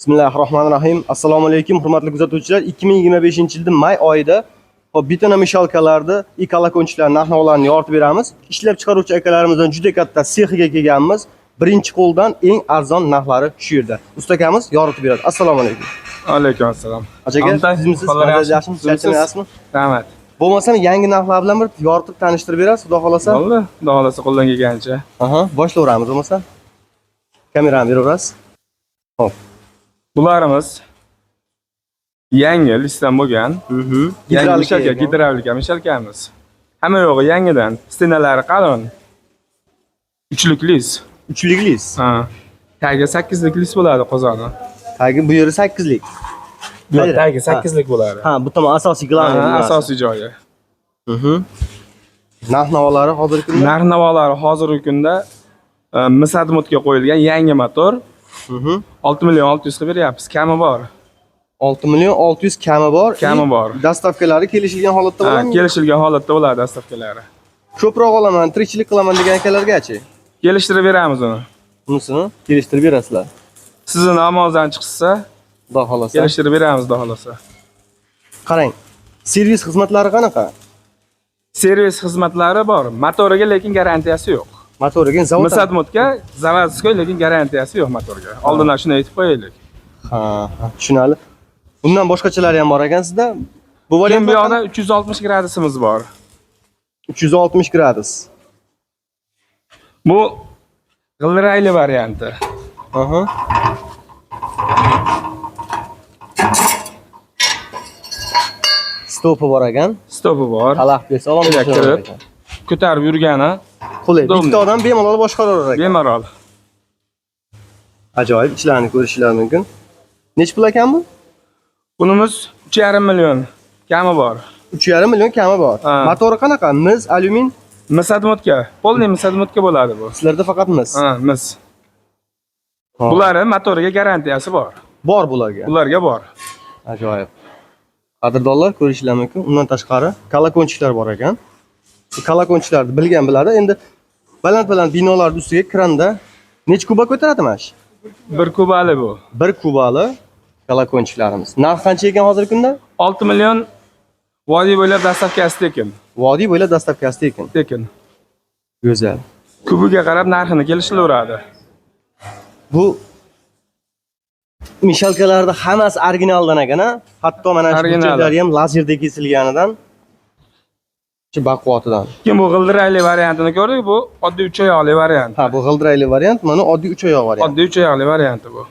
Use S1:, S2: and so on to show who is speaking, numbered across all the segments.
S1: Bismillahirrahmanirrahim. Assalomu alaykum, hurmatli kuzatuvchilar. 2025-yilning may oyida bitana mishalkalarda ikalakonchilar narx-navolarni yoritib beramiz. Ishlab chiqaruvchi akalarimizdan juda katta sexiga kelganmiz. Birinchi qo'ldan eng arzon narxlari shu yerda. Ustakamiz yoritib beradi. Assalomu alaykum.
S2: Alaykum assalom.
S1: Aka, sizmisiz? Yaxshimisiz? Charchamayapsizmi?
S2: Rahmat.
S1: Bo'lmasa yangi narxlar bilan bir yoritib tanishtirib berasiz, xudo xolasa.
S2: Bo'ldi, xudo xolasa qo'ldan kelgancha.
S1: Boshlayveramiz bo'lmasa. Kamerani beraverasiz. Xo'p.
S2: Bularimiz yangi listdan bo'lgan. Gidravlika mishalkamiz. Hamma yo'g'i yangidan. Stenalari qalin. Uchlik lis.
S1: Uchlik lis.
S2: Tagi 8lik lis bo'ladi qozoni.
S1: Tagi bu yeri 8lik.
S2: Yo'q, tagi 8lik bo'ladi.
S1: Bu tomon asosiy glavniy.
S2: Asosiy joyi.
S1: Narx-navolari hozirgi kunda?
S2: Narx-navolari hozirgi kunda Misadmutga qo'yilgan yangi motor. 6 million 600 ga beryapmiz. Kami bor.
S1: 6 million 600 kami bor.
S2: Kami bor.
S1: Dastavkalari kelishilgan holatda bo'ladimi?
S2: Kelishilgan holatda bo'ladi dastavkalari.
S1: Ko'proq olaman, tirikchilik qilaman degan akalargachi?
S2: Kelishtirib beramiz uni.
S1: Unisini kelishtirib berasizlar.
S2: Sizning amozdan chiqsa,
S1: xudo xolasa.
S2: Kelishtirib beramiz, xudo xolasa.
S1: Qarang. Servis xizmatlari qanaqa?
S2: Servis xizmatlari bor. Motoriga lekin garantiyasi yo'q.
S1: Motoriga zavod.
S2: Misadmutga zavodskiy lekin garantiyasi yo'q motorga. Oldindan shuni aytib qo'yaylik.
S1: Tushunali. Bundan boshqachalari ham bor ekan sizda. Bu variant
S2: bu yoqda 360 gradusimiz bor.
S1: 360 gradus.
S2: Bu g'ildirayli varianti.
S1: Stopi bor ekan.
S2: Stopi bor.
S1: Xalaq bersa olamiz.
S2: Ko'tarib yurgani.
S1: Qulay. Bitta odam bemalol boshqaraver ekan.
S2: Bemalol.
S1: Ajoyib, ishlarini ko'rishingiz mumkin. Nech pul ekan bu?
S2: Bunimiz 3,5 million kami bor.
S1: 3,5 million kami bor. Motori qanaqa? Mis, alyumin?
S2: Misadmutga. Polniy misadmutga bo'ladi bu.
S1: Sizlarda faqat mis.
S2: Mis. Bularning motoriga garantiyasi bor.
S1: Bor bularga.
S2: Bularga bor.
S1: Ajoyib. Qadrdonlar ko'rishingiz mumkin. Undan tashqari kalakonchilar bor ekan. Bu kalakonchilarni bilgan biladi. Endi baland binolar ustiga kranda nech kuba ko'taradi mash?
S2: 1 kubali bu.
S1: 1 kubali kalakonchilarimiz. Narx qancha ekan hozirgi kunda?
S2: 6 million vodiy bo'ylab dastavkasi tekin.
S1: Vodiy bo'ylab dastavkasi tekin.
S2: Tekin.
S1: Go'zal.
S2: Kubiga qarab narxini kelishilaveradi.
S1: Bu mishalkalarda hammasi originaldan ekan, hatto mana shu burchaklari ham lazerda kesilganidan, shu baquvvatidan.
S2: Kim bu g'ildirayli variantini ko'rdik, bu oddiy 3 oyoqli variant.
S1: Bu g'ildirayli variant, mana oddiy 3 oyoq variant.
S2: Oddiy 3 oyoqli varianti bu.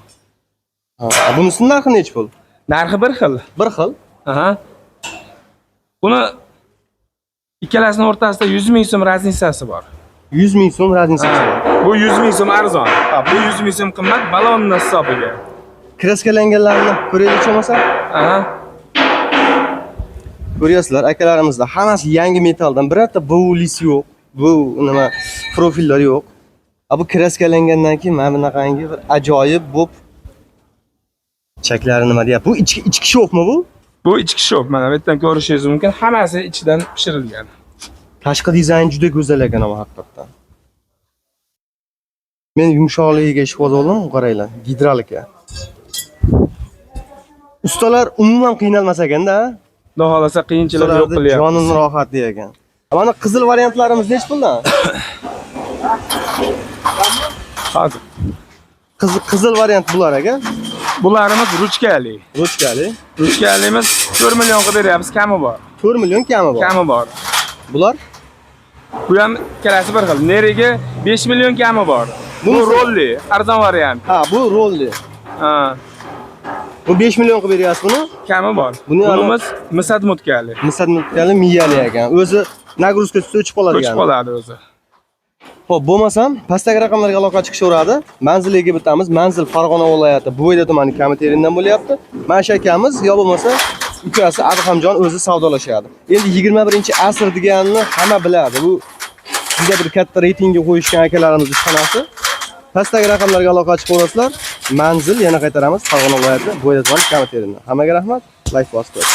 S1: Bunisining narxi nech pul?
S2: Narxi bir xil.
S1: Bir xil?
S2: Buni ikkalasining o'rtasida 100 ming so'm raznisasi bor.
S1: 100 ming so'm raznisasi bor.
S2: Bu 100 ming so'm arzon. Bu 100 ming so'm qimmat balonni hisobiga.
S1: Kraskalanganlarni ko'raylik bo'lmasa? Ko'ryapsizlar, akalarimizda hammasi yangi metaldan, birorta bulis yo'q. Bu nima profillar yo'q. Bu kraskalangandan keyin mana bunaqangi bir ajoyib bo'p chaklari nima deyapti? Bu ichki shofmi bu?
S2: Bu ichki shof. Mana bu yerdan ko'rishingiz mumkin. Hammasi ichidan pishirilgan.
S1: Tashqi dizayn juda go'zal ekan ama haqiqatan. Men yumshoqligiga ishqibaz bo'ldim, qaranglar, gidralika. Ustalar umuman qiynalmas ekanda. Xudo
S2: xolasa qiyinchilik yo'q qilyapti.
S1: Jonini rohat degan. Mana qizil variantlarimiz nech puldan?
S2: Hozir.
S1: Qizil variant bular ekan.
S2: Bularimiz ruchkali. Ruchkalimiz 4 million ga beryapmiz, kami bor.
S1: 4 million kami bor.
S2: Kami bor.
S1: Bular?
S2: Bu ham kelasi bir xil. Neriga 5 million kami bor. Bu rolli, arzon variant.
S1: Bu rolli. Bu 5 million qilib beryapsiz buni?
S2: Kami bor. Bunimiz misadmutkali.
S1: Misadmutkali miyali ekan. O'zi nagruzka tushsa o'chib qoladi ekan.
S2: O'chib qoladi o'zi.
S1: Xo'p, bo'lmasam, pastdagi raqamlarga aloqa chiqishaveradi. Manziliga bitamiz. Manzil Farg'ona viloyati, Bo'yda tumani Kamiterindan bo'lyapti. Mana shu akamiz yo bo'lmasa ukasi Adhamjon o'zi savdolashadi. Endi 21-asr deganini hamma biladi. Bu juda bir katta reytingga qo'yishgan akalarimiz ishxonasi. Pastdagi raqamlarga aloqa chiqaverasizlar. Manzil yana qaytaramiz Farg'ona viloyati, Bo'yda tumani Kamiterindan. Hammaga rahmat. Like bosib qo'ying.